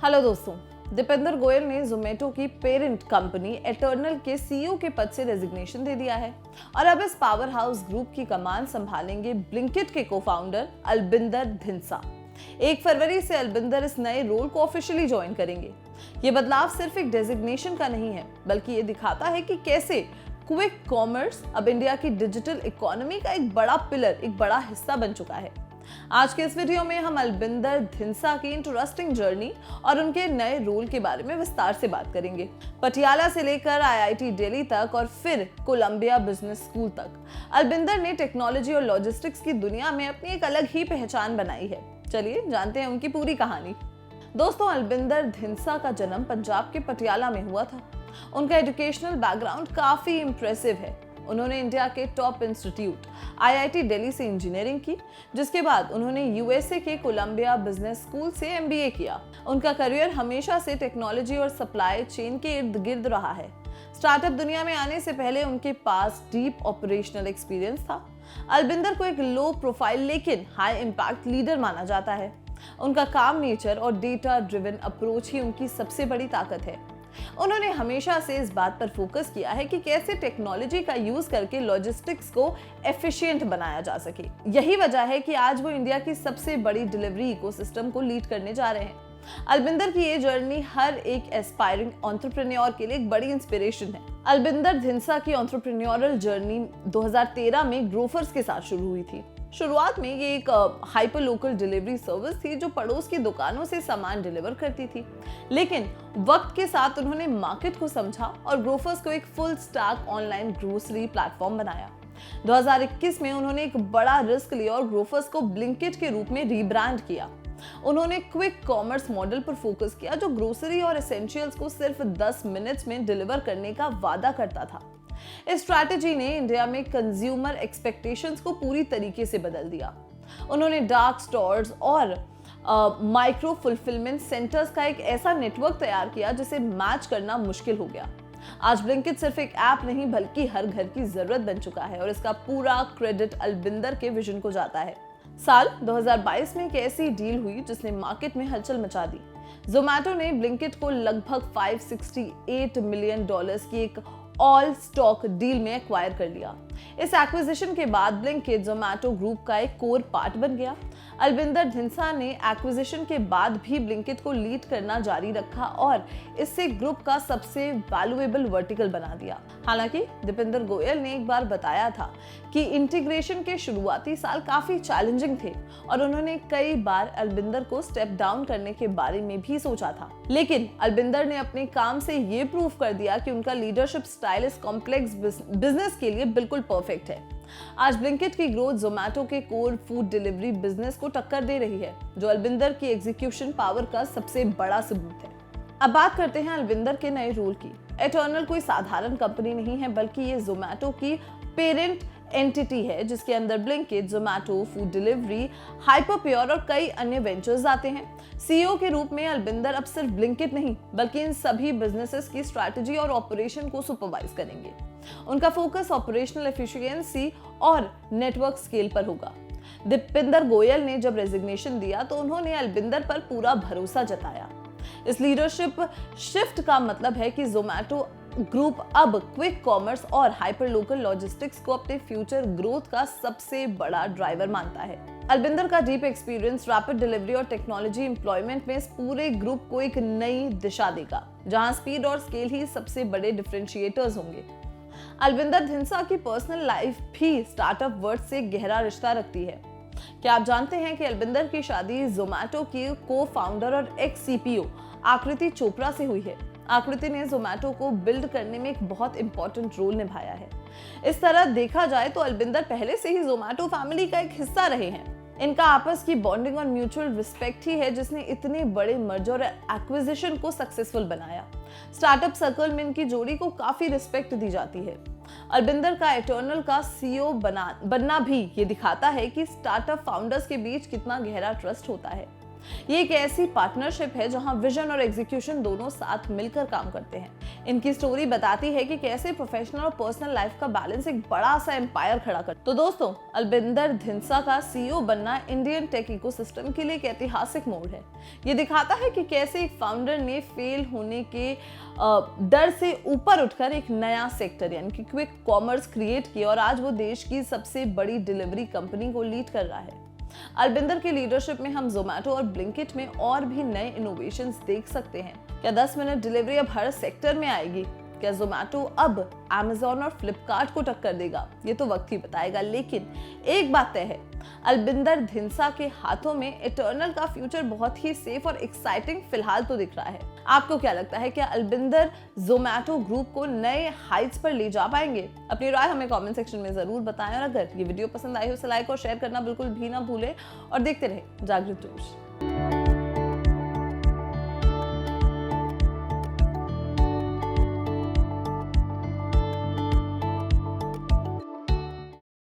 Hello दोस्तों, दीपेंद्र गोयल ने जोमेटो की पेरेंट कंपनी एटर्नल के सीईओ के पद से रेजिग्नेशन दे दिया है और अब इस पावर हाउस ग्रुप की कमान संभालेंगे ब्लिंकिट के को-फाउंडर अलबिंदर धिंसा। 1 फरवरी से अलबिंदर इस नए रोल को ऑफिशियली ज्वाइन करेंगे। ये बदलाव सिर्फ एक डेजिग्नेशन का नहीं है, बल्कि ये दिखाता है कि कैसे क्विक कॉमर्स अब इंडिया की डिजिटल इकोनॉमी का एक बड़ा पिलर, एक बड़ा हिस्सा बन चुका है। आज के इस वीडियो में हम अलबिंदर धिंसा की इंटरेस्टिंग जर्नी और उनके नए रोल के बारे में विस्तार से बात करेंगे। पटियाला से लेकर आईआईटी दिल्ली तक और फिर कोलंबिया बिजनेस स्कूल तक अलबिंदर ने टेक्नोलॉजी और लॉजिस्टिक्स की दुनिया में अपनी एक अलग ही पहचान बनाई है। चलिए जानते हैं उनकी पूरी कहानी। दोस्तों, अलबिंदर धिंसा का जन्म पंजाब के पटियाला में हुआ था। उनका एजुकेशनल बैकग्राउंड काफी इंप्रेसिव है। उन्होंने इंडिया के टॉप इंस्टीट्यूट आईआईटी दिल्ली से इंजीनियरिंग की, जिसके बाद उन्होंने यूएसए के कोलंबिया बिजनेस स्कूल से एमबीए किया। उनका करियर हमेशा से टेक्नोलॉजी और सप्लाई चेन के इर्द गिर्द रहा है। स्टार्टअप दुनिया में आने से पहले उनके पास डीप ऑपरेशनल एक्सपीरियंस था। अलबिंदर को एक लो प्रोफाइल लेकिन हाई इम्पैक्ट लीडर माना जाता है। उनका काम नेचर और डेटा ड्रिवन अप्रोच ही उनकी सबसे बड़ी ताकत है। उन्होंने हमेशा से इस बात पर फोकस किया है कि कैसे टेक्नोलॉजी का यूज करके लॉजिस्टिक्स को एफिशिएंट बनाया जा सके। यही वजह है कि आज वो इंडिया की सबसे बड़ी डिलीवरी इकोसिस्टम को लीड करने जा रहे हैं। अलबिंदर की ये जर्नी हर एक एस्पायरिंग एंटरप्रेन्योर के लिए एक बड़ी इंस्पिरेशन है। अलबिंदर धिंसा की एंटरप्रेन्योरल जर्नी 2013 में ग्रोफर्स के साथ शुरू हुई थी। शुरुआत में ये एक हाइपर लोकल डिलीवरी सर्विस थी जो पड़ोस की दुकानों से सामान डिलीवर करती थी, लेकिन वक्त के साथ उन्होंने मार्केट को समझा और ग्रोफर्स को एक full stack online grocery platform बनाया। 2021 में उन्होंने एक बड़ा रिस्क लिया और ग्रोफर्स को ब्लिंकिट के रूप में रीब्रांड किया। उन्होंने क्विक कॉमर्स मॉडल पर फोकस किया जो ग्रोसरी और एसेंशियल्स को सिर्फ 10 मिनट्स में डिलीवर करने का वादा करता था। इस स्ट्रैटेजी ने इंडिया में कंज्यूमर एक्सपेक्टेशंस को पूरी तरीके से बदल दिया। उन्होंने डार्क स्टोर्स और माइक्रो फुलफिलमेंट सेंटर्स का एक ऐसा नेटवर्क तैयार किया जिसे मैच करना मुश्किल हो गया। आज ब्लिंकिट सिर्फ एक ऐप नहीं बल्कि हर घर की जरूरत बन चुका है और इसका पूरा क्रेडिट अलबिंदर के विजन को जाता है। साल 2022 में एक ऐसी डील हुई जिसने मार्केट में हलचल मचा दी। जोमेटो ने ब्लिंकिट को लगभग $568 मिलियन की एक ऑल स्टॉक डील में एक्वायर कर लिया। इस एक्विजिशन के बाद ब्लिंकिट जोमेटो ग्रुप का एक कोर पार्ट बन गया। अलबिंदर धिंसा ने एक्विजिशन के बाद भी ब्लिंकिट को लीड करना जारी रखा और इससे ग्रुप का सबसे वैल्यूएबल वर्टिकल बना दिया। हालांकि दीपेंद्र गोयल ने एक बार बताया था कि इंटीग्रेशन के शुरुआती साल काफी चैलेंजिंग थे और उन्होंने कई बार अलबिंदर को स्टेप डाउन करने के बारे में भी सोचा था, लेकिन अलबिंदर ने अपने काम से ये प्रूव कर दिया कि उनका लीडरशिप स्टाइल इस कॉम्प्लेक्स बिजनेस के लिए बिल्कुल परफेक्ट है। आज ब्लिंकिट की ग्रोथ जोमेटो के कोर फूड डिलीवरी बिजनेस को टक्कर दे रही है, जो अलबिंदर की एग्जीक्यूशन पावर का सबसे बड़ा सबूत है। अब बात करते हैं अलबिंदर के नए रोल की। एटर्नल कोई साधारण कंपनी नहीं है, बल्कि ये जोमेटो की पेरेंट एंटिटी है जिसके अंदर Blinkit, Zomato, food delivery, Hyperpure और कई अन्य वेंचर्स आते हैं। सीईओ के रूप में अलबिंदर अब सिर्फ ब्लिंकिट नहीं बल्कि इन सभी बिजनेसेस की स्ट्रैटेजी और ऑपरेशन को सुपरवाइज करेंगे। उनका फोकस ऑपरेशनल एफिशिएंसी और नेटवर्क स्केल पर होगा। दीपेंद्र गोयल ने जब रेजिग्नेशन दिया तो उन्होंने अलबिंदर पर पूरा भरोसा जताया। इस लीडरशिप शिफ्ट का मतलब है कि जोमेटो ग्रुप अब क्विक कॉमर्स और हाइपर लोकल लॉजिस्टिक्स को अपने फ्यूचर ग्रोथ का सबसे बड़ा ड्राइवर मानता है। अलबिंदर का डीप एक्सपीरियंस रैपिड डिलीवरी और टेक्नोलॉजी एम्प्लॉयमेंट में इस पूरे ग्रुप को एक नई दिशा देगा, जहां स्पीड और स्केल ही सबसे बड़े डिफरेंशिएटर्स होंगे। अलबिंदर धिंसा की पर्सनल लाइफ भी स्टार्टअप वर्ल्ड से गहरा रिश्ता रखती है। क्या आप जानते हैं कि अलबिंदर की शादी जोमेटो की को-फाउंडर और एक्स सीपीओ आकृति चोपड़ा से हुई है। आकृति ने जोमेटो को बिल्ड करने में एक बहुत इंपॉर्टेंट रोल निभाया है। इस तरह देखा जाए तो अलबिंदर पहले से ही जोमेटो फैमिली का एक हिस्सा रहे हैं। इनका आपस की बॉन्डिंग और म्यूचुअल रिस्पेक्ट ही है जिसने इतने बड़े मर्जर और एक्विजिशन को सक्सेसफुल बनाया। स्टार्टअप सर्कल में इनकी जोड़ी को काफी रिस्पेक्ट दी जाती है। अलबिंदर का एटर्नल का सीईओ बनना भी ये दिखाता है कि स्टार्टअप फाउंडर्स के बीच कितना गहरा ट्रस्ट होता है। ये एक ऐसी पार्टनरशिप है जहां विजन और एग्जीक्यूशन दोनों साथ मिलकर काम करते हैं। इनकी स्टोरी बताती है कि कैसे प्रोफेशनल और पर्सनल लाइफ का बैलेंस एक बड़ा सा एम्पायर खड़ा कर। तो दोस्तों, अलबिंदर धिंसा का सीईओ बनना इंडियन टेक इकोसिस्टम के लिए एक ऐतिहासिक मोड़ है। ये दिखाता है कि कैसे एक फाउंडर ने फेल होने के डर से ऊपर उठकर एक नया सेक्टर यानी कि क्विक कॉमर्स क्रिएट किया और आज वो देश की सबसे बड़ी डिलीवरी कंपनी को लीड कर रहा है। अलबिंदर की लीडरशिप में हम जोमेटो और ब्लिंकिट में और भी नए इनोवेशंस देख सकते हैं। क्या 10 मिनट डिलीवरी अब हर सेक्टर में आएगी? क्या जोमेटो अब अमेज़न और फ्लिपकार्ट को टक्कर देगा? ये तो वक्त ही बताएगा, लेकिन एक बात तय है, अलबिंदर धिंसा के हाथों में इटर्नल का फ्यूचर बहुत ही सेफ और एक्साइटिंग फिलहाल तो दिख रहा है। आपको क्या लगता है, क्या अलबिंदर जोमेटो ग्रुप को नए हाइट्स पर ले जा पाएंगे? अपनी राय हमें कमेंट सेक्शन में जरूर बताएं और अगर ये वीडियो पसंद आई हो तो लाइक और शेयर करना बिल्कुल भी ना भूलें और देखते रहे जागृत न्यूज़।